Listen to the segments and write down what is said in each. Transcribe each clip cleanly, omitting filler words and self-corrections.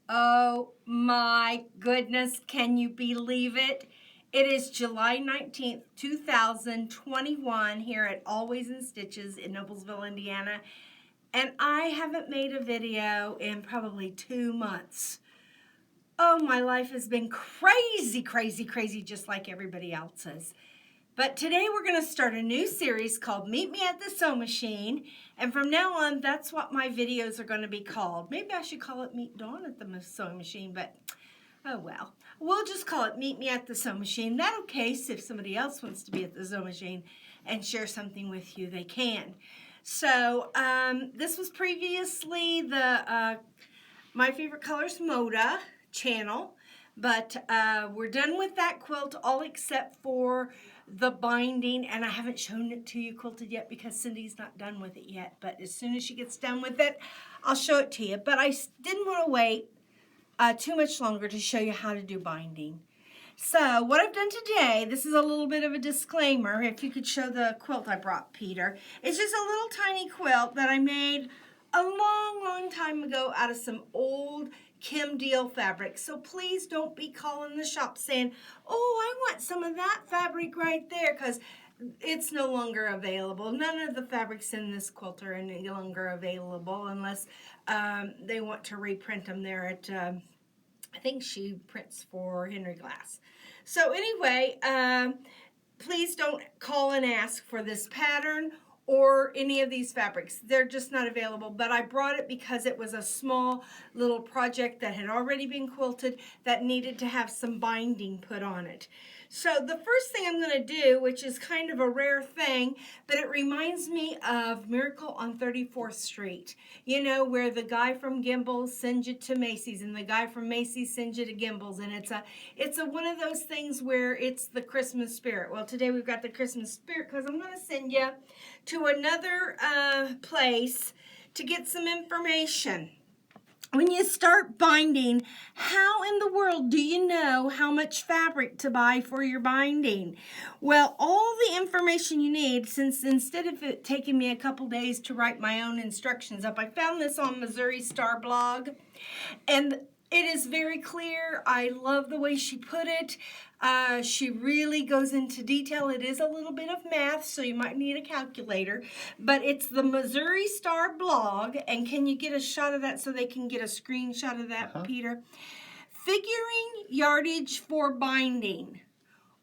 Oh my goodness, can you believe it? It is July 19th, 2021 here at Always in Stitches in Noblesville, Indiana. And I haven't made a video in probably 2 months. Oh, my life has been crazy, crazy, crazy, just like everybody else's. But today we're going to start a new series called Meet Me at the Sew Machine. And from now on, that's what my videos are going to be called. Maybe I should call it Meet Dawn at the Sewing Machine, but oh well. We'll just call it Meet Me at the Sew Machine. That'll case if somebody else wants to be at the Sew Machine and share something with you, they can. So this was previously the My Favorite Colors Moda channel. But we're done with that quilt, all except for the binding, and I haven't shown it to you quilted yet because Cindy's not done with it yet. But as soon as she gets done with it, I'll show it to you. But I didn't want to wait too much longer to show you how to do binding. So what I've done today, this is a little bit of a disclaimer. If you could show the quilt I brought Peter. It's just a little tiny quilt that I made a long, long time ago out of some old Kim Deal fabric. So please don't be calling the shop saying, oh, I want some of that fabric right there, because it's no longer available. None of the fabrics in this quilt are any longer available unless they want to reprint them there at, I think she prints for Henry Glass. So anyway, please don't call and ask for this pattern or any of these fabrics. They're just not available, but I brought it because it was a small little project that had already been quilted that needed to have some binding put on it. So the first thing I'm going to do, which is kind of a rare thing, but it reminds me of Miracle on 34th Street. You know, where the guy from Gimbels sends you to Macy's and the guy from Macy's sends you to Gimbels, and it's a one of those things where it's the Christmas spirit. Well, today we've got the Christmas spirit because I'm going to send you to another place to get some information. When you start binding, how in the world do you know how much fabric to buy for your binding? Well, all the information you need, since instead of it taking me a couple days to write my own instructions up, I found this on Missouri Star blog, and it is very clear. I love the way she put it. She really goes into detail. It is a little bit of math, so you might need a calculator. But it's the Missouri Star blog. And can you get a shot of that so they can get a screenshot of that, Peter? Figuring yardage for binding.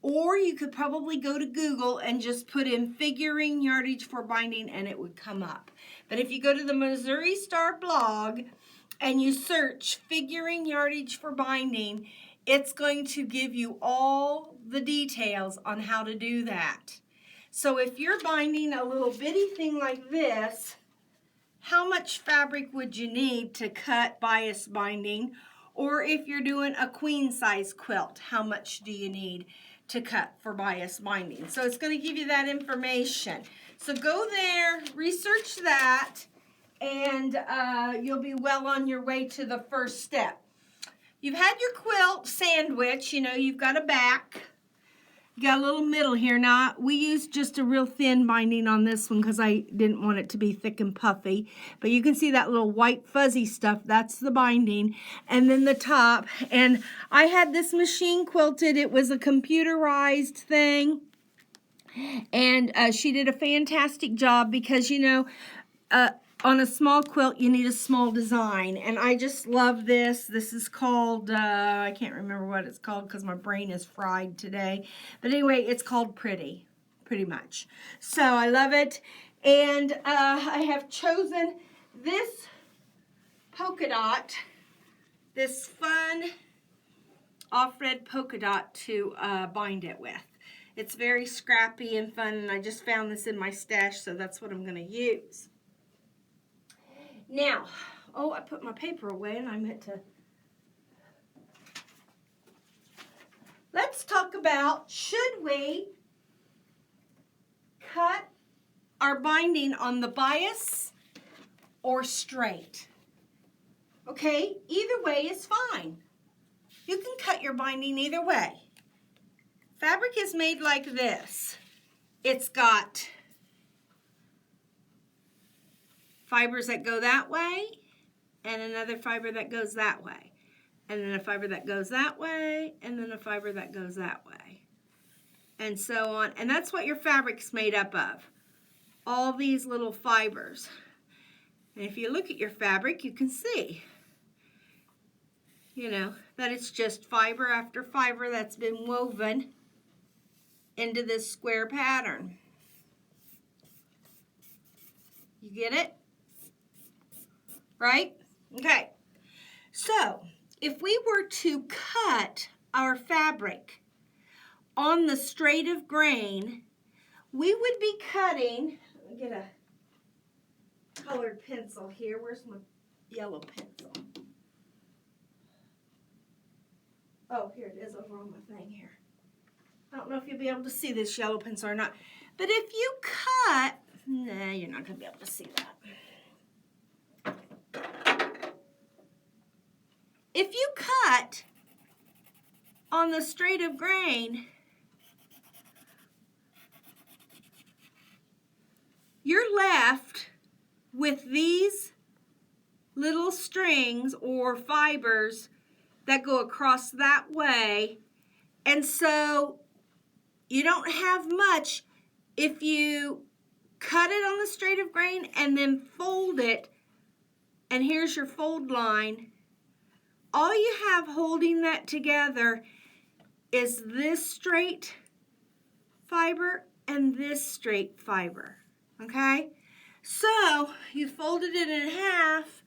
Or you could probably go to Google and just put in figuring yardage for binding and it would come up. But if you go to the Missouri Star blog and you search figuring yardage for binding, it's going to give you all the details on how to do that. So if you're binding a little bitty thing like this, how much fabric would you need to cut bias binding? Or if you're doing a queen size quilt, how much do you need to cut for bias binding? So it's going to give you that information. So go there, research that, and you'll be well on your way to the first step. You've had your quilt sandwich, you know, you've got a back. You got a little middle here. Now, we used just a real thin binding on this one because I didn't want it to be thick and puffy. But you can see that little white fuzzy stuff. That's the binding. And then the top. And I had this machine quilted. It was a computerized thing. And she did a fantastic job because, you know, on a small quilt, you need a small design, and I just love this. This is called, I can't remember what it's called because my brain is fried today. But anyway, it's called Pretty much. So I love it, and I have chosen this polka dot, this fun off-red polka dot to bind it with. It's very scrappy and fun, and I just found this in my stash, so that's what I'm going to use. Now, oh, I put my paper away and I meant to. Let's talk about, should we cut our binding on the bias or straight? Okay, either way is fine. You can cut your binding either way. Fabric is made like this. It's got fibers that go that way and another fiber that goes that way. and then a fiber that goes that way, and then a fiber that goes that way, and so on. And that's what your fabric's made up of, all these little fibers. And if you look at your fabric, you can see, you know, that it's just fiber after fiber that's been woven into this square pattern. You get it? Right? Okay. So, if we were to cut our fabric on the straight of grain, we would be cutting, let me get a colored pencil here. Where's my yellow pencil? Oh, here it is over on my thing here. I don't know if you'll be able to see this yellow pencil or not. But if you cut, nah, you're not going to be able to see that. If you cut on the straight of grain, you're left with these little strings or fibers that go across that way, and so you don't have much if you cut it on the straight of grain and then fold it, and here's your fold line. All you have holding that together is this straight fiber and this straight fiber, okay? So you folded it in half,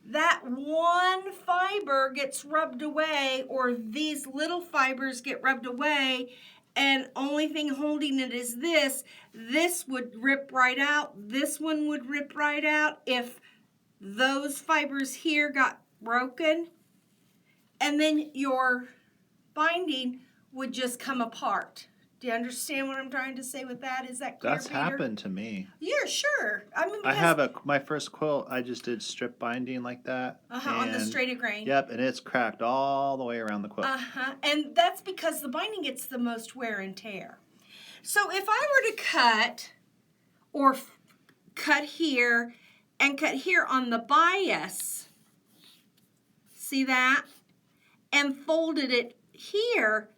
that one fiber gets rubbed away, or these little fibers get rubbed away, and only thing holding it is this. This would rip right out. This one would rip right out if those fibers here got broken, and then your binding would just come apart. Do you understand what I'm trying to say with that? Is that clear, That's Peter? happened to me. Yeah, sure. I mean, I have my first quilt, I just did strip binding like that. on the straight of grain. Yep, and it's cracked all the way around the quilt. And that's because the binding gets the most wear and tear. So if I were to cut, or cut here and cut here on the bias, see that? And folded it here,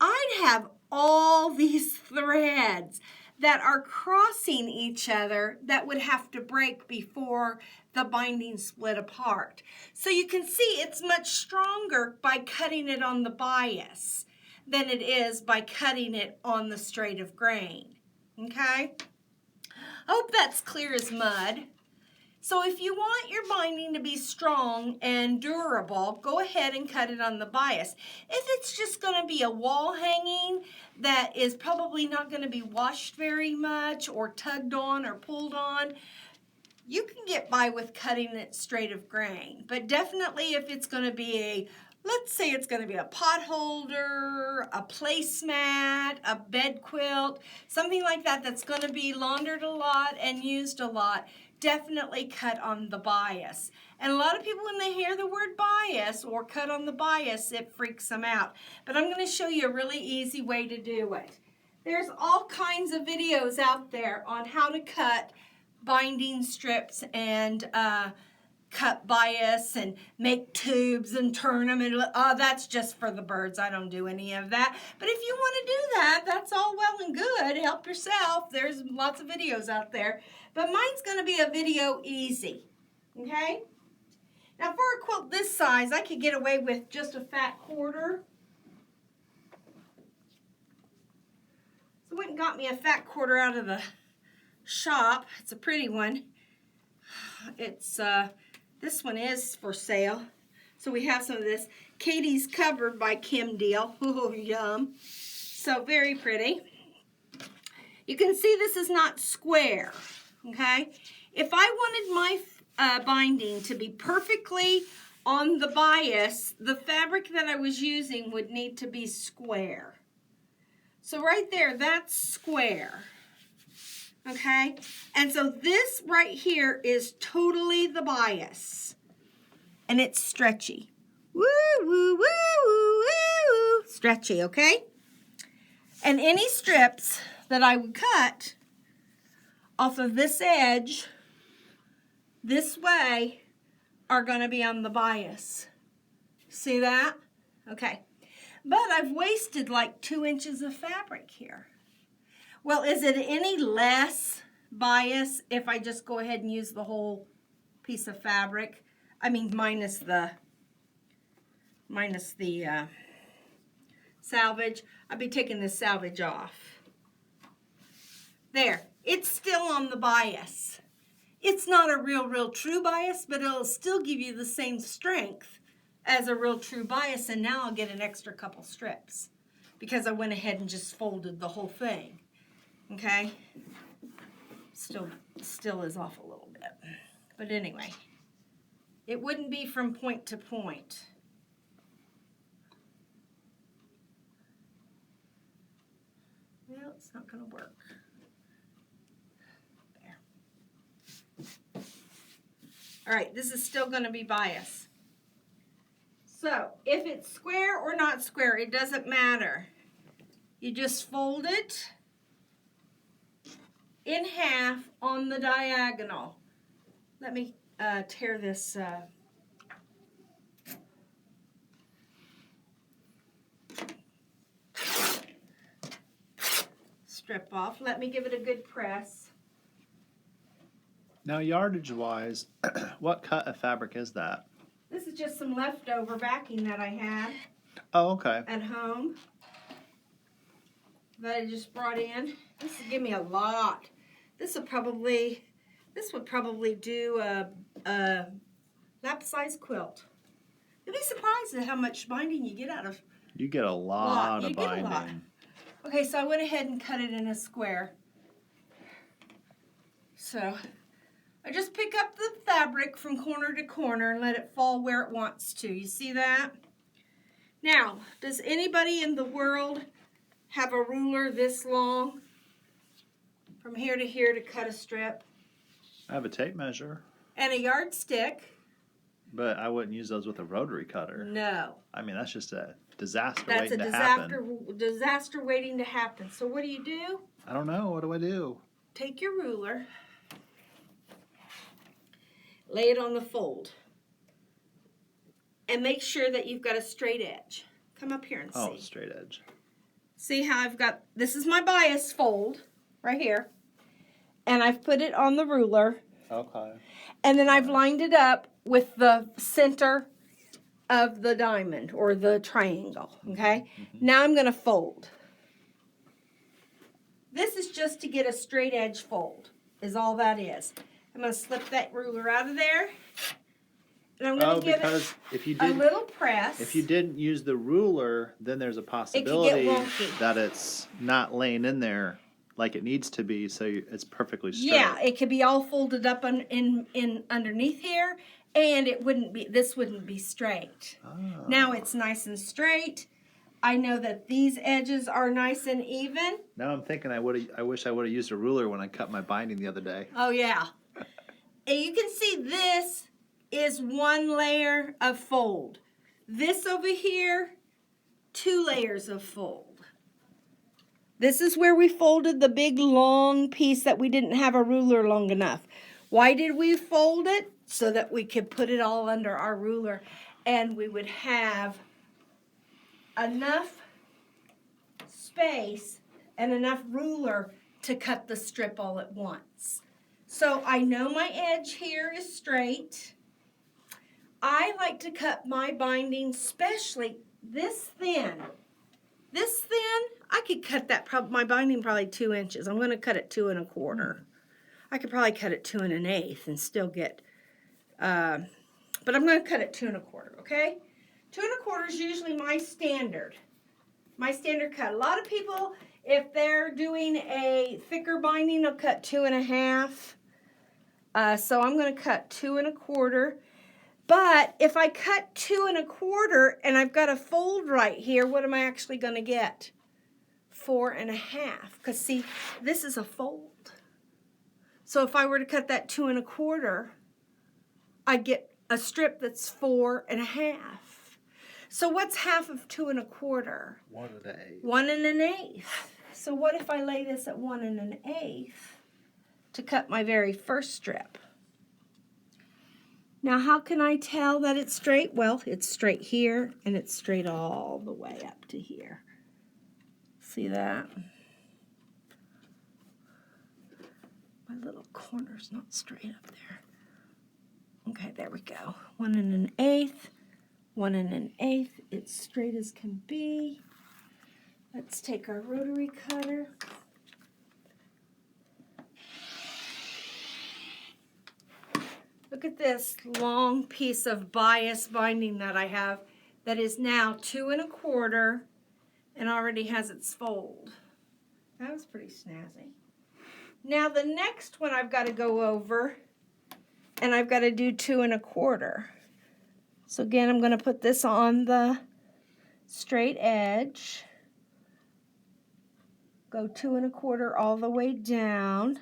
I'd have all these threads that are crossing each other that would have to break before the binding split apart. So you can see it's much stronger by cutting it on the bias than it is by cutting it on the straight of grain. Okay? I hope that's clear as mud. So if you want your binding to be strong and durable, go ahead and cut it on the bias. If it's just going to be a wall hanging that is probably not going to be washed very much or tugged on or pulled on, you can get by with cutting it straight of grain. But definitely if it's going to be let's say it's going to be a pot holder, a placemat, a bed quilt, something like that that's going to be laundered a lot and used a lot, definitely cut on the bias. And a lot of people, when they hear the word bias or cut on the bias, it freaks them out. But I'm going to show you a really easy way to do it. There's all kinds of videos out there on how to cut binding strips and cut bias and make tubes and turn them, and that's just for the birds. I don't do any of that. But if you want to do that, that's all well and good. Help yourself. There's lots of videos out there. But mine's going to be a video easy. Okay? Now for a quilt this size, I could get away with just a fat quarter. So I went and got me a fat quarter out of the shop. It's a pretty one. It's this one is for sale. So we have some of this. Katie's Cupboard by Kim Deal. Oh, yum. So very pretty. You can see this is not square, okay? If I wanted my binding to be perfectly on the bias, the fabric that I was using would need to be square. So right there, that's square. Okay, and so this right here is totally the bias, and it's stretchy. Woo, woo, woo, woo, woo, stretchy, okay? And any strips that I would cut off of this edge this way are going to be on the bias. See that? Okay. But I've wasted like 2 inches of fabric here. Well, is it any less bias if I just go ahead and use the whole piece of fabric? I mean, minus the salvage. I'll be taking the salvage off. There. It's still on the bias. It's not a real true bias, but it'll still give you the same strength as a real true bias, and now I'll get an extra couple strips because I went ahead and just folded the whole thing. Okay? Still is off a little bit. But anyway, it wouldn't be from point to point. Well, it's not going to work. There. All right, this is still going to be bias. So, if it's square or not square, it doesn't matter. You just fold it in half on the diagonal. Let me tear this strip off. Let me give it a good press. Now, yardage wise, what cut of fabric is that? This is just some leftover backing that I had Oh, okay. at home that I just brought in. This would give me a lot. This would probably do a lap-size quilt. You'll be surprised at how much binding you get out of. You get a lot You of get a binding. lot. Okay, so I went ahead and cut it in a square. So I just pick up the fabric from corner to corner and let it fall where it wants to. You see that? Now, does anybody in the world have a ruler this long from here to here to cut a strip? I have a tape measure, And a yardstick? but I wouldn't use those with a rotary cutter. No. I mean, that's just a disaster That's a waiting to happen. disaster waiting to happen. So what do? I don't know. What do I do? Take your ruler, lay it on the fold, and make sure that you've got a straight edge. Come up here and Oh, see. straight edge. See how I've got, this is my bias fold right here, and I've put it on the ruler, Okay. and then I've lined it up with the center of the diamond or the triangle, okay? Now I'm going to fold. This is just to get a straight edge fold, is all that is. I'm going to slip that ruler out of there, and I'm going to give because if you it a did, little press. if you didn't use the ruler, then there's a possibility wonky. that it's not laying in there like it needs to be, so it's perfectly straight. Yeah, it could be all folded up in underneath here, and this wouldn't be straight. Oh. Now it's nice and straight. I know that these edges are nice and even. Now I'm thinking I wish I would have used a ruler when I cut my binding the other day. Oh yeah. And you can see this is one layer of fold. This over here, 2 layers of fold. This is where we folded the big long piece that we didn't have a ruler long enough. Why did we fold it? So that we could put it all under our ruler and we would have enough space and enough ruler to cut the strip all at once. So I know my edge here is straight. I like to cut my binding, especially this thin. This thin, I could cut that, my binding probably 2 inches. I'm going to cut it 2 1/4. I could probably cut it 2 1/8 and still get, but I'm going to cut it 2 1/4, okay? 2 1/4 is usually my standard cut. A lot of people, if they're doing a thicker binding, will cut 2 1/2. So I'm going to cut 2 1/4. But if I cut 2 1/4 and I've got a fold right here, what am I actually going to get? 4 1/2. Because see, this is a fold. So if I were to cut that 2 1/4, I'd get a strip that's 4 1/2. So what's half of 2 1/4? 1 1/8. 1 1/8. So what if I lay this at 1 1/8 to cut my very first strip? Now, how can I tell that it's straight? Well, it's straight here, and it's straight all the way up to here. See that? My little corner's not straight up there. Okay, there we go. 1 1/8, 1 1/8. It's straight as can be. Let's take our rotary cutter. Look at this long piece of bias binding that I have that is now 2 1/4 and already has its fold. That was pretty snazzy. Now the next one I've got to go over and I've got to do 2 1/4. So again, I'm going to put this on the straight edge. Go 2 1/4 all the way down.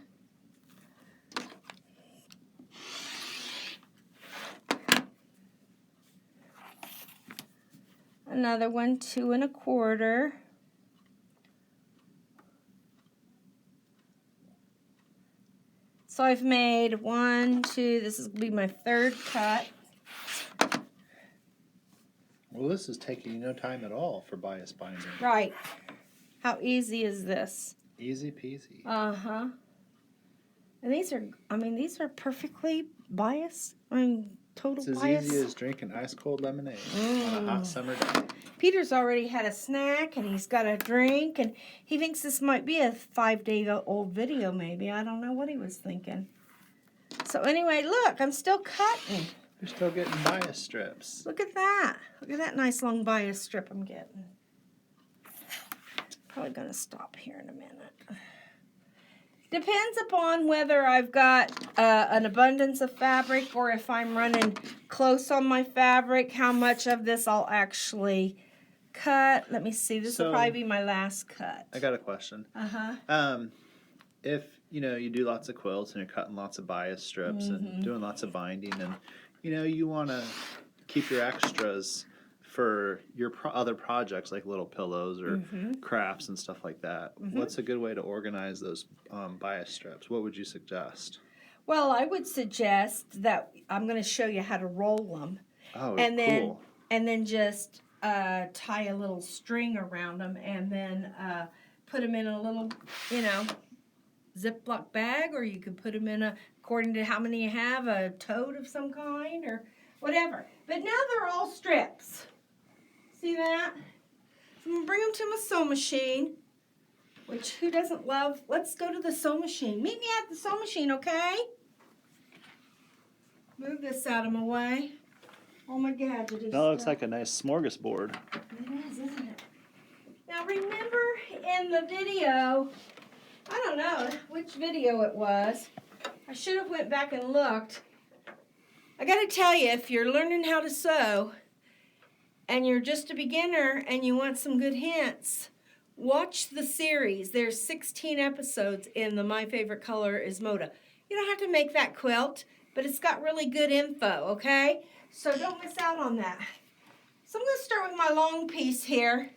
Another one, 2 1/4. So I've made 1, 2, this is going to be my third cut. Well, this is taking you no time at all for bias binding. Right. How easy is this? Easy peasy. Uh-huh. And these are perfectly biased. I mean, total It's as bias. easy as drinking ice cold lemonade on a hot summer day. Peter's already had a snack and he's got a drink and he thinks this might be a 5-day-old video maybe. I don't know what he was thinking. So anyway, look, I'm still cutting. You're still getting bias strips. Look at that. Look at that nice long bias strip I'm getting. Probably going to stop here in a minute. Depends upon whether I've got an abundance of fabric or if I'm running close on my fabric, how much of this I'll actually cut. Let me see. This will probably be my last cut. I got a question. Uh-huh. If you do lots of quilts and you're cutting lots of bias strips and doing lots of binding, and you want to keep your extras for your other projects like little pillows or crafts and stuff like that. What's a good way to organize those bias strips? What would you suggest? Well, I would suggest that I'm going to show you how to roll them. Oh, and cool. then just tie a little string around them and then put them in a little, Ziploc bag, or you could put them in according to how many you have, a tote of some kind or whatever. But now they're all strips. See that? So I'm going to bring them to my sew machine, which who doesn't love? Let's go to the sew machine. Meet me at the sew machine, okay? Move this out of my way. Oh my gadget is That looks like a nice smorgasbord. It is, isn't it? Now remember in the video, I don't know which video it was. I should have went back and looked. I got to tell you, if you're learning how to sew and you're just a beginner and you want some good hints, watch the series. There's 16 episodes in the My Favorite Color is Moda. You don't have to make that quilt, but it's got really good info, okay? So don't miss out on that. So I'm going to start with my long piece here.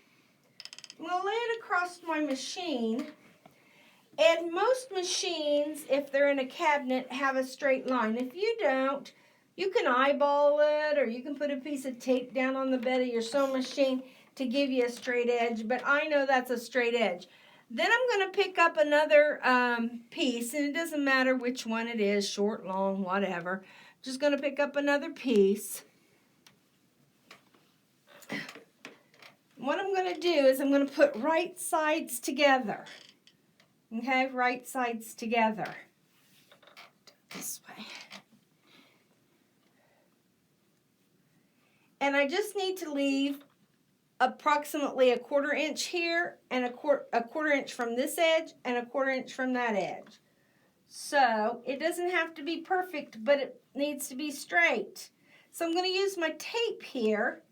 I'm going to lay it across my machine. And most machines, if they're in a cabinet, have a straight line. If you don't, you can eyeball it, or you can put a piece of tape down on the bed of your sewing machine to give you a straight edge, but I know that's a straight edge. Then I'm going to pick up another piece, and it doesn't matter which one it is, short, long, whatever. Just going to pick up another piece. What I'm going to do is I'm going to put right sides together. Okay, right sides together. This way. And I just need to leave approximately a 1/4 inch here and a quarter inch from this edge and a 1/4 inch from that edge. So it doesn't have to be perfect, but it needs to be straight. So I'm going to use my tape here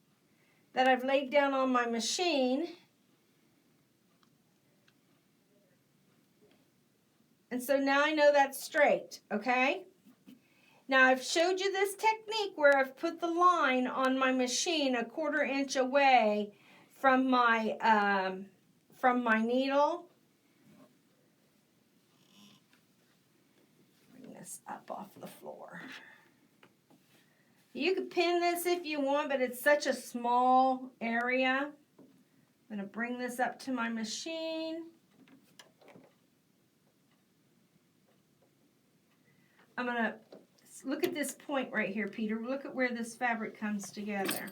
that I've laid down on my machine. And so now I know that's straight, okay? Now I've showed you this technique where I've put the line on my machine a 1/4 inch away from my needle. Bring this up off the floor. You could pin this if you want, but it's such a small area. I'm going to bring this up to my machine. I'm going to look at this point right here, Peter. Look at where this fabric comes together.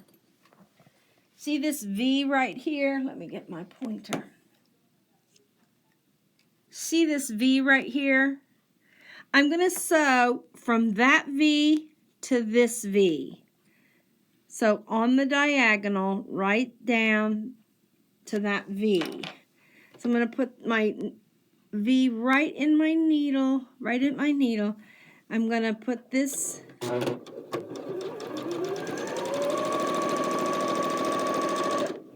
See this V right here? Let me get my pointer. See this V right here? I'm going to sew from that V to this V. So on the diagonal, right down to that V. So I'm going to put my V right in my needle, right at my needle. I'm going to put this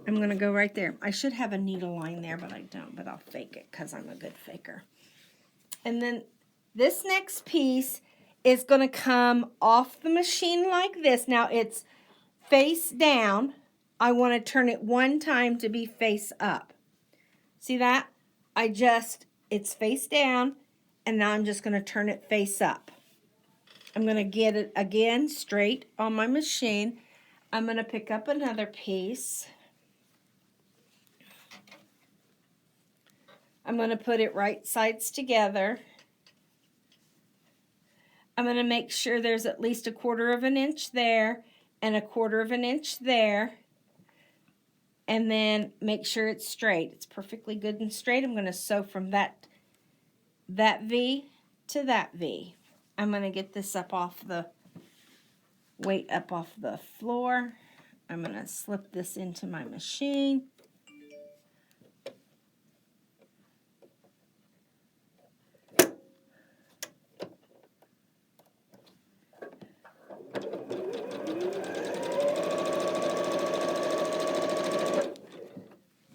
I'm going to go right there. I should have a needle line there, but I don't, but I'll fake it because I'm a good faker. And then this next piece is going to come off the machine like this. Now it's face down. I want to turn it one time to be face up. See that? It's face down, and now I'm just going to turn it face up. I'm going to get it again straight on my machine. I'm going to pick up another piece. I'm going to put it right sides together. I'm going to make sure there's at least 1/4 of an inch there and 1/4 of an inch there. And then make sure it's straight. It's perfectly good and straight. I'm going to sew from that V to that V. I'm going to get this up off the weight up off the floor. I'm going to slip this into my machine.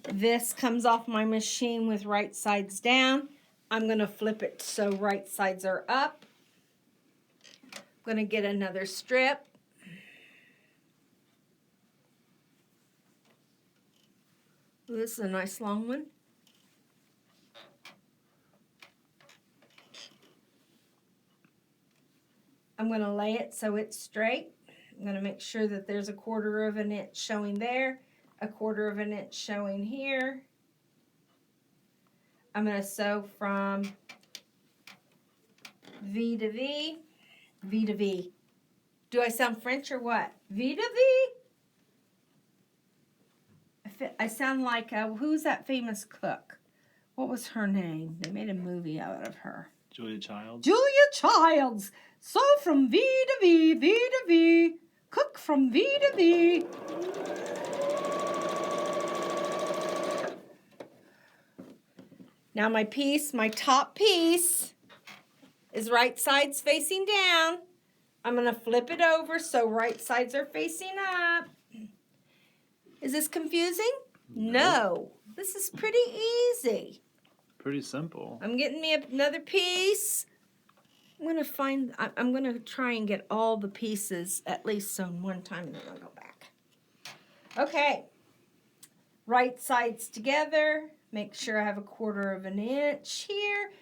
This comes off my machine with right sides down. I'm going to flip it so right sides are up. I'm going to get another strip. Ooh, this is a nice long one. I'm going to lay it so it's straight. I'm going to make sure that there's 1/4 of an inch showing there, 1/4 of an inch showing here. I'm going to sew from V to V, V to V. Do I sound French or what? V to V? I sound like, who's that famous cook? What was her name? They made a movie out of her. Julia Childs. Julia Childs. Sew from V to V, V to V. Cook from V to V. Now my top piece, is right sides facing down. I'm going to flip it over so right sides are facing up. Is this confusing? No. This is pretty easy. Pretty simple. I'm getting me another piece. I'm going to try and get all the pieces at least sewn one time, and then I'll go back. Okay. Right sides together. Make sure I have 1/4 of an inch here.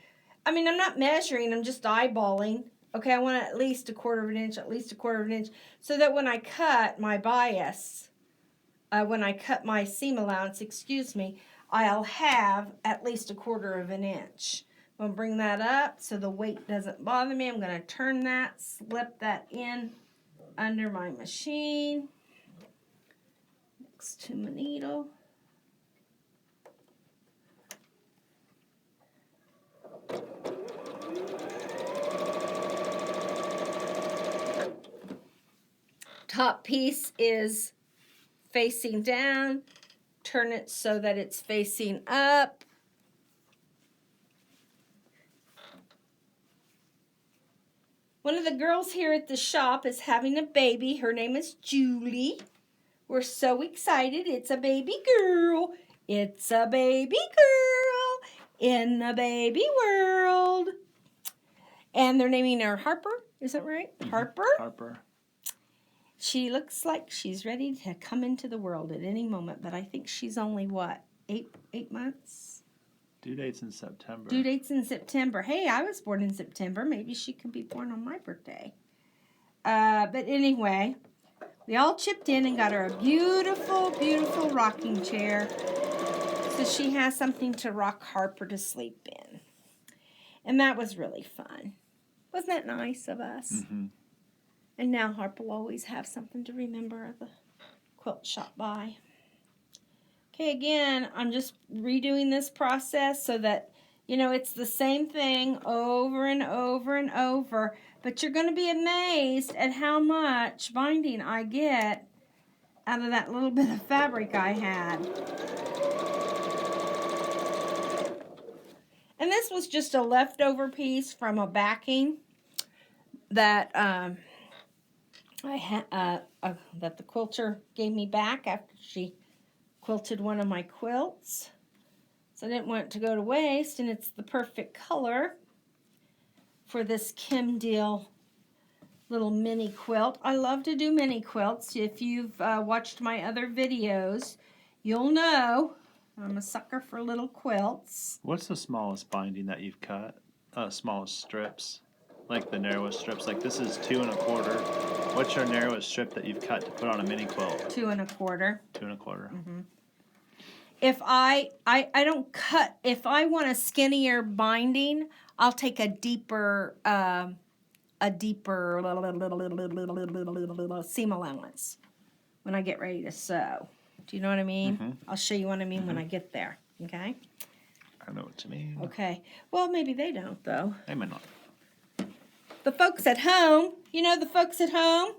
I mean, I'm not measuring, I'm just eyeballing. Okay, I want at least 1/4 of an inch, at least 1/4 of an inch, so that when I cut my bias, when I cut my seam allowance, I'll have at least 1/4 of an inch. I'm going to bring that up so the weight doesn't bother me. I'm going to turn that, slip that in under my machine, next to my needle. Top piece is facing down. Turn it so that it's facing up. One of the girls here at the shop is having a baby. Her name is Julie. We're so excited. It's a baby girl. It's a baby girl in the baby world. And they're naming her Harper. Is that right? Mm-hmm. Harper? Harper. She looks like she's ready to come into the world at any moment, but I think she's only, what, eight months? Due date's in September. Due date's in September. Hey, I was born in September. Maybe she could be born on my birthday. But anyway, we all chipped in and got her a beautiful, beautiful rocking chair so she has something to rock Harper to sleep in. And that was really fun. Wasn't that nice of us? Mm-hmm. And now Harper will always have something to remember the quilt shop by. Okay, again, I'm just redoing this process so that, you know, it's the same thing over and over and over. But you're going to be amazed at how much binding I get out of that little bit of fabric I had. And this was just a leftover piece from a backing that that the quilter gave me back after she quilted one of my quilts. So I didn't want it to go to waste, and it's the perfect color for this Kim Deal little mini quilt. I love to do mini quilts. If you've watched my other videos, you'll know I'm a sucker for little quilts. What's the smallest binding that you've cut? Smallest strips? Like the narrowest strips? Like this is 2 1/4. What's your narrowest strip that you've cut to put on a mini quilt? 2 1/4. 2 1/4. Mm-hmm. If I don't cut, if I want a skinnier binding, I'll take a deeper seam allowance when I get ready to sew. Do you know what I mean? Mm-hmm. I'll show you what I mean when I get there. Okay? I know what you mean. Okay. Well, maybe they don't, though. They might not. The folks at home, you know the folks at home?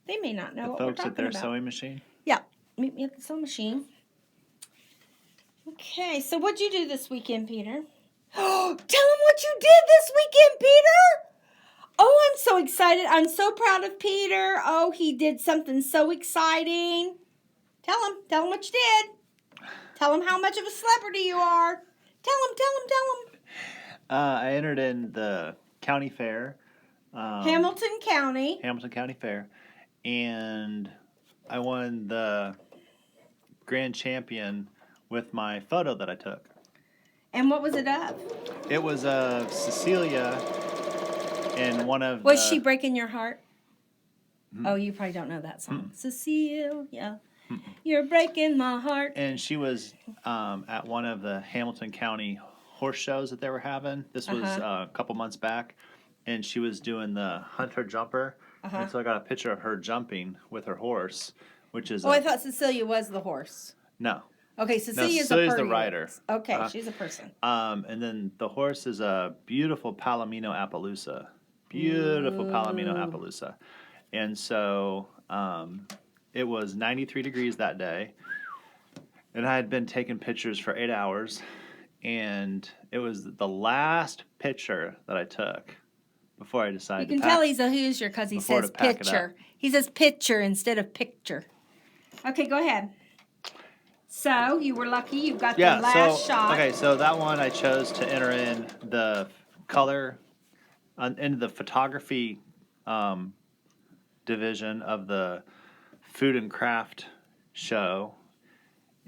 They may not know The what we're folks talking at their about. sewing machine? Yeah. Meet me at the sewing machine. Okay, so what'd you do this weekend, Peter? Oh, tell them what you did this weekend, Peter! Oh, I'm so excited. I'm so proud of Peter. Oh, he did something so exciting. Tell him what you did. Tell him how much of a celebrity you are. Tell him. I entered in the county fair. Hamilton County. Hamilton County Fair. And I won the grand champion with my photo that I took. And what was it of? It was Cecilia in one of Was she breaking your heart? Oh, you probably don't know that song. Cecilia, you're breaking my heart. And she was at one of the Hamilton County horse shows that they were having. This was a couple months back. And she was doing the hunter jumper. And so I got a picture of her jumping with her horse, which is... I thought Cecilia was the horse. No. Okay, Cecilia's the rider. Okay, she's a person. And then the horse is a beautiful Palomino Appaloosa. Beautiful Palomino Appaloosa. And so it was 93 degrees that day. And I had been taking pictures for 8 hours. And it was the last picture that I took before I decided You can to pack. tell he's a Hoosier because he says picture. He says picture instead of picture. Okay, go ahead. So, you were lucky you got the last shot. Okay, so that one I chose to enter in the color, into the photography division of the food and craft show.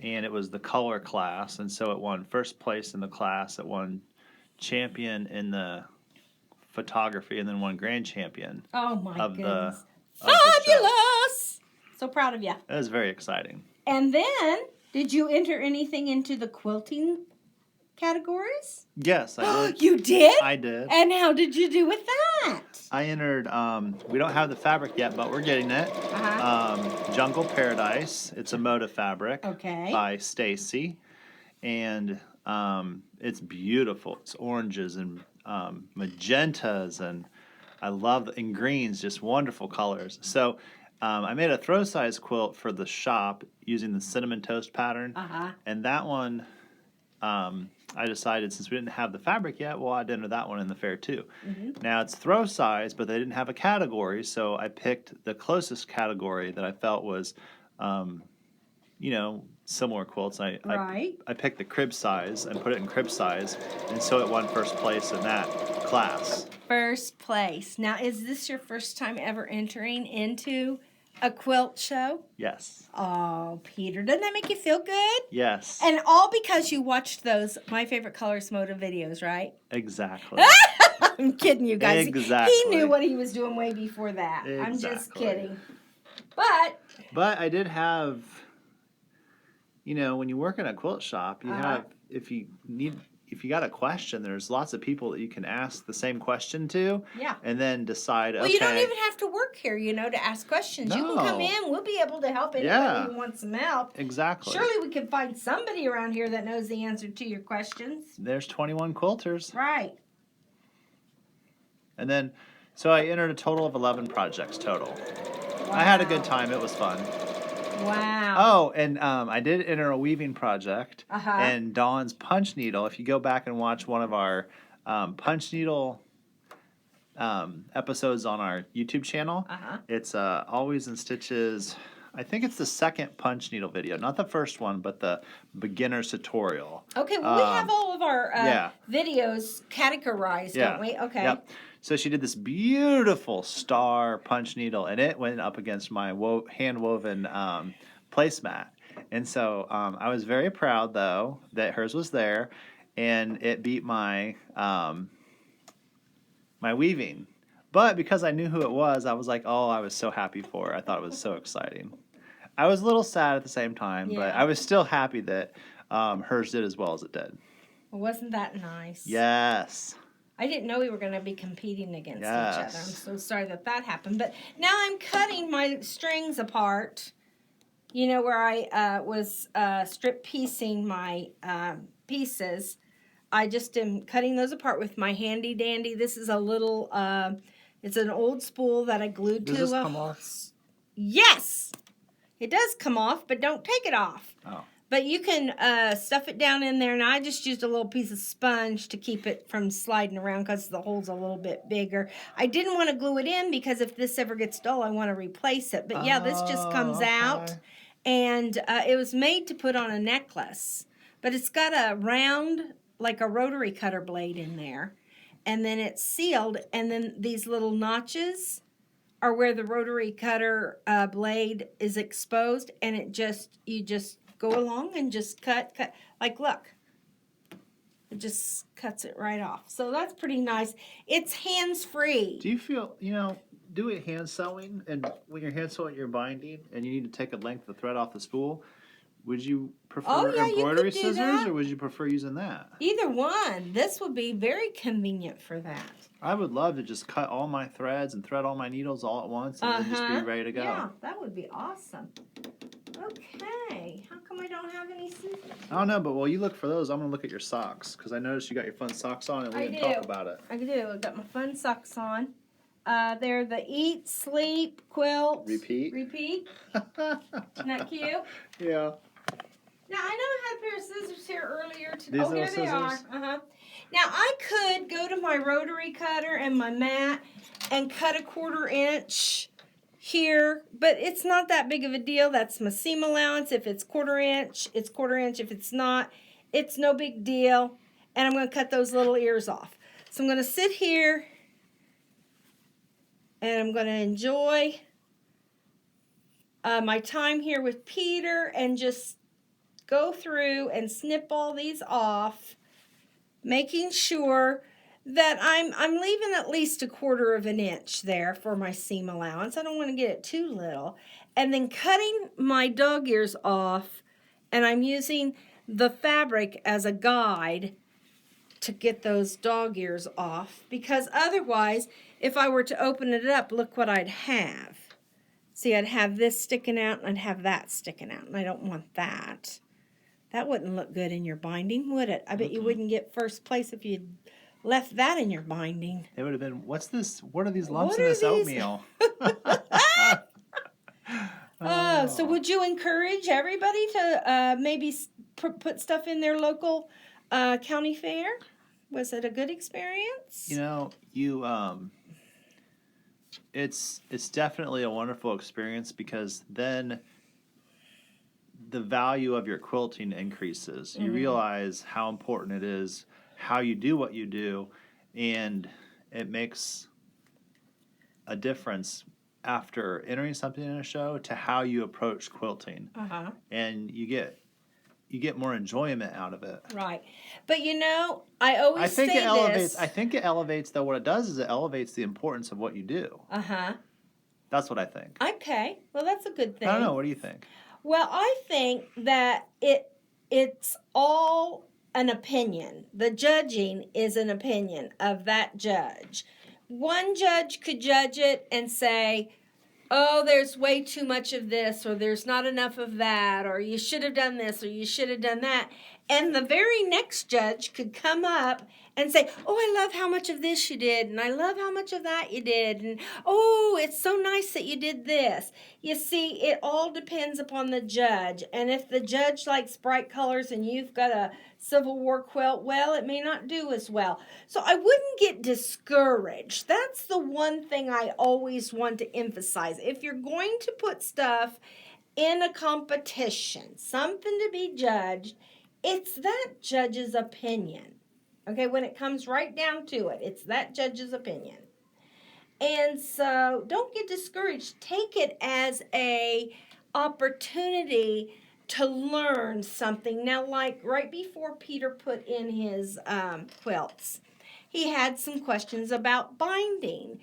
And it was the color class. And so it won first place in the class. It won champion in the photography and then won grand champion. Oh, my of goodness. the show. Fabulous! So proud of you. It was very exciting. And then, did you enter anything into the quilting categories? Yes, I did. You did? I did. And how did you do with that? I entered, we don't have the fabric yet, but we're getting it. Jungle Paradise. It's a motif fabric by Stacy. And it's beautiful. It's oranges and magentas and I love, and greens, just wonderful colors. So I made a throw size quilt for the shop using the cinnamon toast pattern. And that one, I decided since we didn't have the fabric yet, well, I'd enter that one in the fair too. Now it's throw size, but they didn't have a category, so I picked the closest category that I felt was, you know, similar quilts. I picked the crib size and put it in crib size, and so it won first place in that class. First place. Now, is this your first time ever entering into a quilt show? Yes. Oh, Peter, doesn't that make you feel good? Yes. And all because you watched those My Favorite Colors motive videos, right? Exactly. I'm kidding, you guys. Exactly. He knew what he was doing way before that. I'm just Exactly. kidding. But I did have, when you work in a quilt shop, you have, if you got a question, there's lots of people that you can ask the same question to. Yeah. And then decide, well, okay. you don't even have to work here, to ask questions. You can come No. in. We'll be able to help anybody Yeah. who wants some help. Exactly. Surely we can find somebody around here that knows the answer to your questions. There's 21 quilters. Right. And then, so I entered a total of 11 projects total. Wow. I had a good time. It was fun. Wow. Oh, and I did enter a weaving project. Uh-huh. And Dawn's punch needle. If you go back and watch one of our punch needle episodes on our YouTube channel, it's Always in Stitches. I think it's the second punch needle video, not the first one, but the beginner's tutorial. Okay, well, we have all of our videos categorized, don't we? Okay. Yep. So she did this beautiful star punch needle, and it went up against my hand-woven placemat. And so I was very proud, though, that hers was there, and it beat my my weaving. But because I knew who it was, I was like, oh, I was so happy for her. I thought it was so exciting. I was a little sad at the same time, but I was still happy that hers did as well as it did. Well, wasn't that nice? Yes. I didn't know we were going to be competing against each other. I'm so sorry that happened. But now I'm cutting my strings apart. Where I was strip piecing my pieces. I just am cutting those apart with my handy dandy. This is a little, it's an old spool that I glued to. Does this come off? Yes! It does come off, but don't take it off. Oh. But you can stuff it down in there, and I just used a little piece of sponge to keep it from sliding around because the hole's a little bit bigger. I didn't want to glue it in because if this ever gets dull, I want to replace it. But yeah, this just comes out, and it was made to put on a necklace. But it's got a round, like a rotary cutter blade in there, and then it's sealed, and then these little notches are where the rotary cutter blade is exposed, and you just go along and just cut. Like, look. It just cuts it right off. So that's pretty nice. It's hands-free. Do you feel, do it hand sewing, and when you're hand sewing your binding, and you need to take a length of thread off the spool, would you prefer embroidery scissors, or would you prefer using that? Either one. This would be very convenient for that. I would love to just cut all my threads and thread all my needles all at once, and then just be ready to go. Yeah, that would be awesome. Okay, how come I don't have any scissors? I don't know, but while you look for those, I'm going to look at your socks, because I noticed you got your fun socks on, and we didn't talk about it. I do. I got my fun socks on. They're the Eat, Sleep, Quilt. Repeat. Isn't that cute? Yeah. Now, I know I had a pair of scissors here earlier today. These oh, here they are. Now, I could go to my rotary cutter and my mat and cut 1/4 inch here, but it's not that big of a deal. That's my seam allowance. If it's 1/4 inch, it's 1/4 inch. If it's not, it's no big deal. And I'm going to cut those little ears off. So I'm going to sit here and I'm going to enjoy my time here with Peter and just go through and snip all these off, making sure that I'm leaving at least 1/4 inch there for my seam allowance. I don't want to get it too little. And then cutting my dog ears off, and I'm using the fabric as a guide to get those dog ears off, because otherwise, if I were to open it up, look what I'd have. See, I'd have this sticking out, and I'd have that sticking out, and I don't want that. That wouldn't look good in your binding, would it? I bet you wouldn't get first place if you'd left that in your binding. It would have been, what's this? What are these lumps in this oatmeal? So would you encourage everybody to maybe put stuff in their local county fair? Was it a good experience? It's definitely a wonderful experience, because then the value of your quilting increases. You realize how important it is, how you do what you do, and it makes a difference after entering something in a show to how you approach quilting. And you get you get more enjoyment out of it. Right. But you know, I always I think say it elevates. this. I think it elevates. Though what it does is it elevates the importance of what you do. Uh-huh. That's what I think. Okay. Well, that's a good thing. I don't know. What do you think? Well, I think that it's all an opinion. The judging is an opinion of that judge. One judge could judge it and say, oh, there's way too much of this, or there's not enough of that, or you should have done this, or you should have done that. And the very next judge could come up and say, oh, I love how much of this you did, and I love how much of that you did, and oh, it's so nice that you did this. You see, it all depends upon the judge. And if the judge likes bright colors and you've got a Civil War quilt, well, it may not do as well. So I wouldn't get discouraged. That's the one thing I always want to emphasize. If you're going to put stuff in a competition, something to be judged, it's that judge's opinion. Okay, when it comes right down to it, it's that judge's opinion. And so don't get discouraged. Take it as a opportunity to learn something. Now, like right before Peter put in his quilts, he had some questions about binding.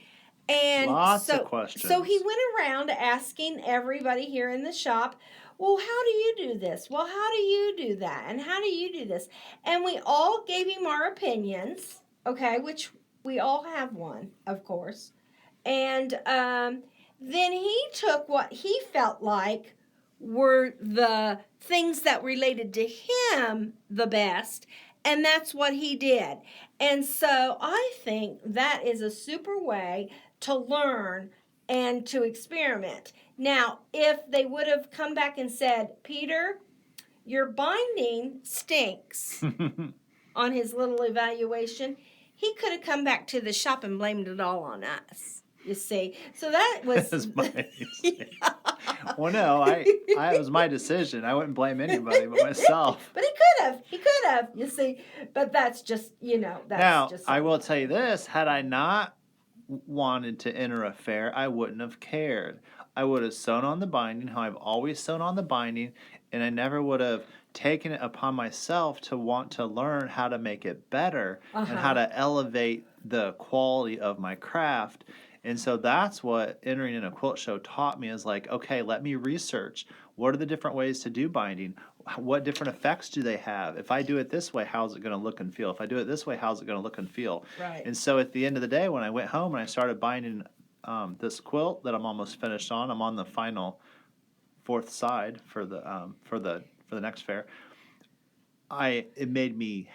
And Lots of questions. So he went around asking everybody here in the shop, well, how do you do this? Well, how do you do that? And how do you do this? And we all gave him our opinions, okay, which we all have one, of course. And then he took what he felt like were the things that related to him the best, and that's what he did. And so I think that is a super way to learn and to experiment. Now, if they would have come back and said, Peter, your binding stinks on his little evaluation, he could have come back to the shop and blamed it all on us. You see, so that was my mistake. Well, no, it was my decision. I wouldn't blame anybody but myself. But he could have. You see, but that's just that's now, just. I will tell you this: had I not wanted to enter a fair, I wouldn't have cared. I would have sewn on the binding how I've always sewn on the binding, and I never would have taken it upon myself to want to learn how to make it better and how to elevate the quality of my craft. And so that's what entering in a quilt show taught me is like, okay, let me research. What are the different ways to do binding? What different effects do they have? If I do it this way, how's it going to look and feel? If I do it this way, how's it going to look and feel? Right. And so at the end of the day, when I went home and I started binding this quilt that I'm almost finished on, I'm on the final fourth side for the next fair. It made me.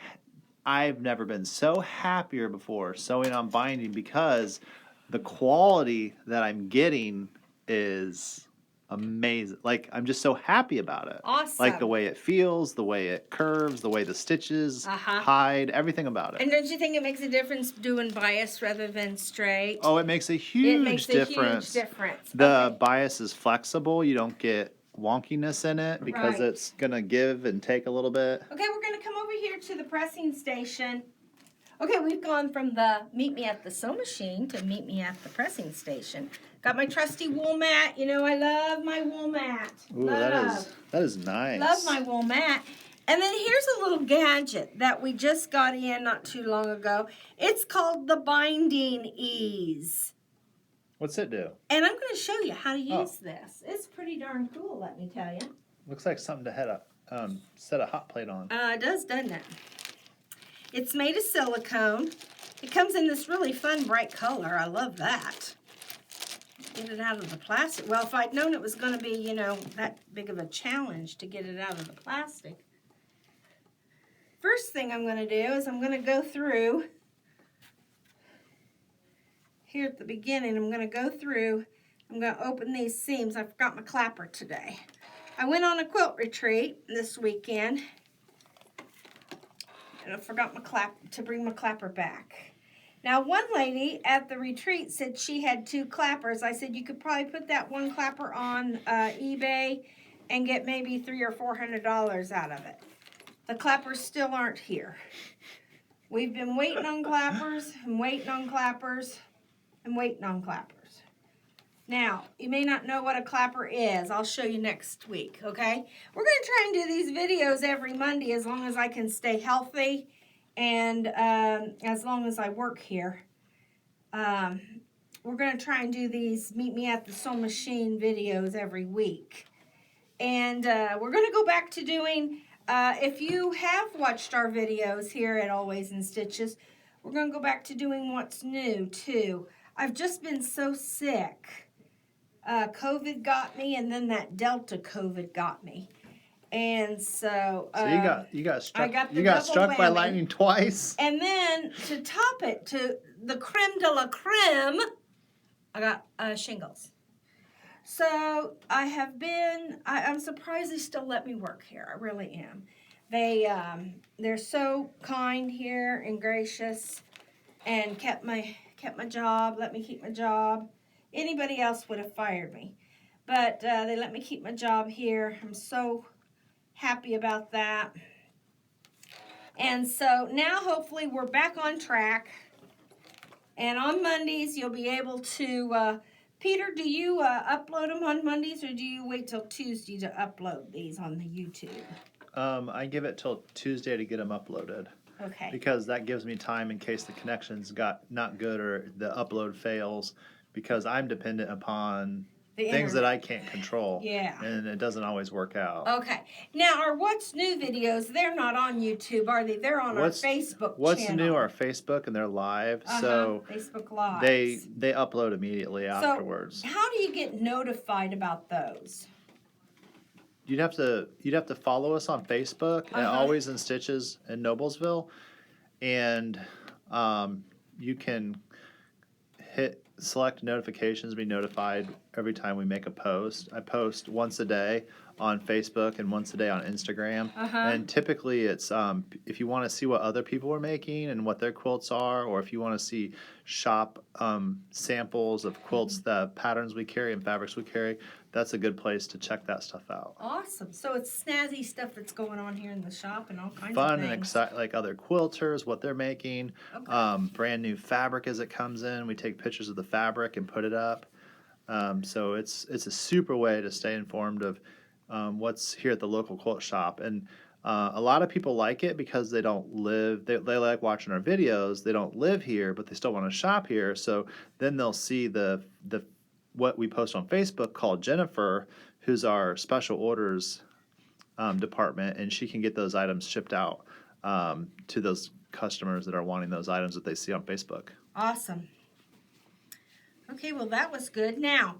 I've never been so happier before sewing on binding because the quality that I'm getting is amazing. Like, I'm just so happy about it. Awesome. Like the way it feels, the way it curves, the way the stitches hide, everything about it. And don't you think it makes a difference doing bias rather than straight? Oh, it makes a huge difference. The bias is flexible. You don't get wonkiness in it because it's going to give and take a little bit. Okay, we're going to come over here to the pressing station. Okay, we've gone from the meet me at the sew machine to meet me at the pressing station. Got my trusty wool mat. You know, I love my wool mat. Ooh, that is nice. Love my wool mat. And then here's a little gadget that we just got in not too long ago. It's called the Binding Ease. What's it do? And I'm going to show you how to use this. It's pretty darn cool, let me tell you. Looks like something to set a hot plate on. It does, doesn't it? It's made of silicone. It comes in this really fun bright color. I love that. Get it out of the plastic. Well, if I'd known it was going to be, that big of a challenge to get it out of the plastic. First thing I'm going to do is I'm going to go through, here at the beginning, I'm going to go through, I'm going to open these seams. I forgot my clapper today. I went on a quilt retreat this weekend. And I forgot to bring my clapper back. Now, one lady at the retreat said she had 2 clappers. I said you could probably put that one clapper on eBay and get maybe $300 or $400 out of it. The clappers still aren't here. We've been waiting on clappers and waiting on clappers and waiting on clappers. Now, you may not know what a clapper is. I'll show you next week, okay? We're going to try and do these videos every Monday as long as I can stay healthy and as long as I work here. We're going to try and do these Meet Me at the Sewing Machine videos every week. And we're going to go back to doing, if you have watched our videos here at Always in Stitches, we're going to go back to doing what's new, too. I've just been so sick. COVID got me, and then that Delta COVID got me, and so you got struck. I got the you got double struck by whammy. lightning twice. And then to top it, to the creme de la creme, I got shingles. So I'm surprised they still let me work here. I really am. They're so kind here and gracious, and kept my job. Let me keep my job. Anybody else would have fired me, but they let me keep my job here. I'm so happy about that. And so now hopefully we're back on track. And on Mondays you'll be able to, Peter, do you upload them on Mondays, or do you wait till Tuesday to upload these on the YouTube? I give it till Tuesday to get them uploaded. Okay. Because that gives me time in case the connections got not good or the upload fails, because I'm dependent upon The things that internet. I can't control. Yeah. And it doesn't always work out. Okay. Now, our What's New videos, they're not on YouTube, are they? They're on our Facebook What's channel. new are Facebook, and they're live, so Facebook Live. they upload immediately afterwards. So, how do you get notified about those? You'd have to follow us on Facebook at Always in Stitches in Noblesville, and you can select notifications, be notified every time we make a post. I post once a day on Facebook and once a day on Instagram. And typically it's if you want to see what other people are making and what their quilts are, or if you want to see shop samples of quilts, the patterns we carry and fabrics we carry, that's a good place to check that stuff out. Awesome. So it's snazzy stuff that's going on here in the shop and all kinds of Fun things. and exciting, like other quilters, what they're making, Okay. brand new fabric as it comes in. We take pictures of the fabric and put it up. So it's a super way to stay informed of what's here at the local quilt shop. And a lot of people like it because they don't live, they like watching our videos. They don't live here, but they still want to shop here. So then they'll see the what we post on Facebook called Jennifer, who's our special orders department, and she can get those items shipped out to those customers that are wanting those items that they see on Facebook. Awesome. Okay, well, that was good. Now,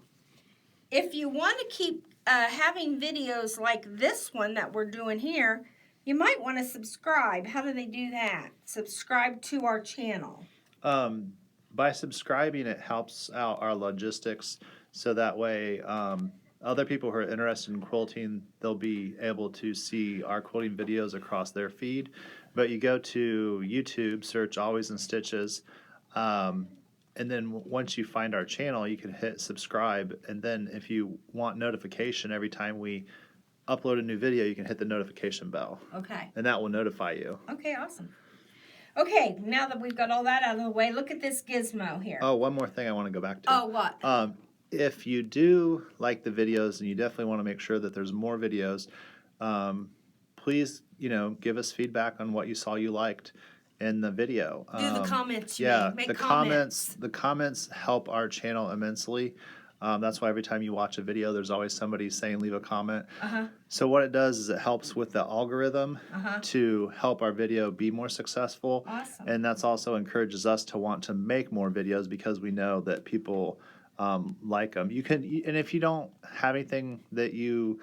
if you want to keep having videos like this one that we're doing here, you might want to subscribe. How do they do that? Subscribe to our channel. By subscribing, it helps out our logistics, so that way other people who are interested in quilting, they'll be able to see our quilting videos across their feed. But you go to YouTube, search Always in Stitches, and then once you find our channel, you can hit subscribe, and then if you want notification every time we upload a new video, you can hit the notification bell, Okay. and that will notify you. Okay, awesome. Okay, now that we've got all that out of the way, look at this gizmo here. Oh, one more thing I want to go back to. Oh, what? If you do like the videos, and you definitely want to make sure that there's more videos, please, give us feedback on what you saw you liked in the video. Do the comments. Make the comments help our channel immensely. That's why every time you watch a video, there's always somebody saying leave a comment. So what it does is it helps with the algorithm to help our video be more successful. Awesome. And that's also encourages us to want to make more videos, because we know that people like them. And if you don't have anything that you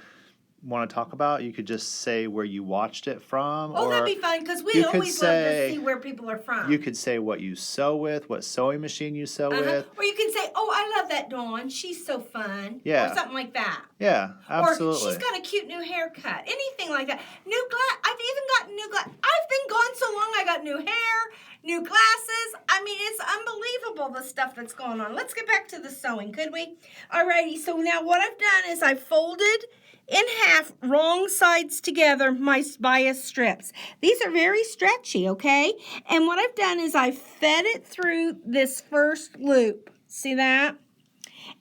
want to talk about, you could just say where you watched it from. Oh, or that'd be fun, because we you could always love to say- see where people are from. you could say what you sew with, what sewing machine you sew with. Or you can say, oh, I love that Dawn. She's so fun. Yeah. Or something like that. Yeah, absolutely. Or she's got a cute new haircut. Anything like that. New glass. I've even got new glass. I've been gone so long, I got new hair, new glasses. I mean, it's unbelievable, the stuff that's going on. Let's get back to the sewing, could we? Alrighty, so now what I've done is I've folded in half, wrong sides together, my bias strips. These are very stretchy, okay? And what I've done is I've fed it through this first loop. See that?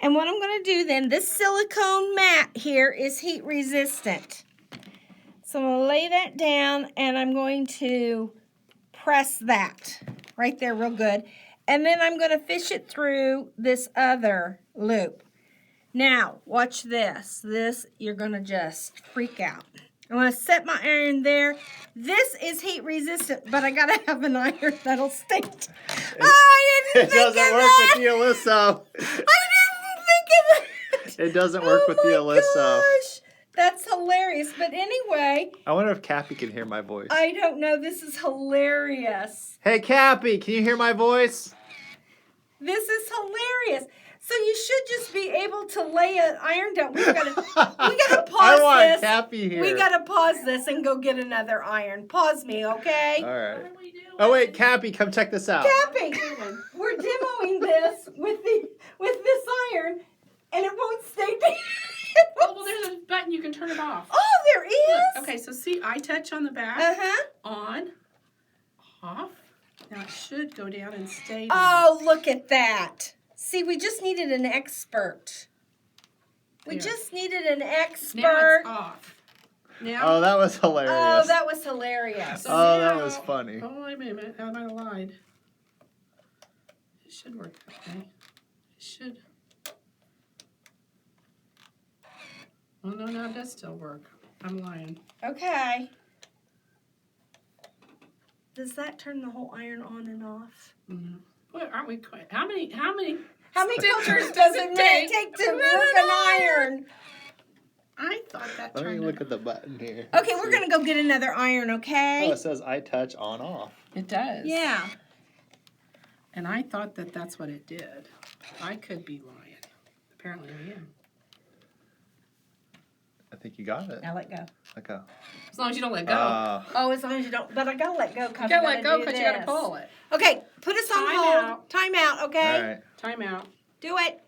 And what I'm going to do then, this silicone mat here is heat resistant. So I'm going to lay that down and I'm going to press that right there real good. And then I'm going to fish it through this other loop. Now, watch this. This, you're going to just freak out. I'm going to set my iron there. This is heat resistant, but I got to have an iron that'll stay. I didn't It think doesn't of work that. with the Aliso. I didn't think of that. It doesn't work with the Oh Aliso. my gosh. That's hilarious. But anyway, I wonder if Cappy can hear my voice. I don't know. This is hilarious. Hey, Cappy, can you hear my voice? This is hilarious. So you should just be able to lay an iron down. We gotta I pause want this. Cappy here. We gotta pause this and go get another iron. Pause me, okay? All right. What are we doing? Oh wait, Cappy, come check this out. Cappy, we're demoing this with this iron, and it won't stay down. Oh, well, there's a button you can turn it off. Oh, there is. Look, okay, so see, I touch on the back. Uh-huh. On, off. Now it should go down and stay. Oh, look at that. See, we just needed an expert. We There. just needed an Now expert. it's off. Now. Oh, that was hilarious. Oh, that was hilarious. So Oh, that now- was funny. Oh, wait a minute. I might have lied. It should work that way. It should. Oh, no, now it does still work. I'm lying. Okay. Does that turn the whole iron on and off? Mm-hmm. What, aren't we quite? How many? How many Stitchers cultures does does it it take take to to work run an an iron? I thought that Let me turned look it. at the button here. Okay, we're gonna go get another iron, okay? Oh, it says I touch on off. It does. Yeah. And I thought that that's what it did. I could be lying. Apparently I am. I think you got it. Now let go. Let go. As long as you don't let go. Oh, as long as you don't. But I gotta let go. you gotta let go because you gotta pull it. Okay, put us on Time hold. out. Time out. Okay. All right. Time out. Do it.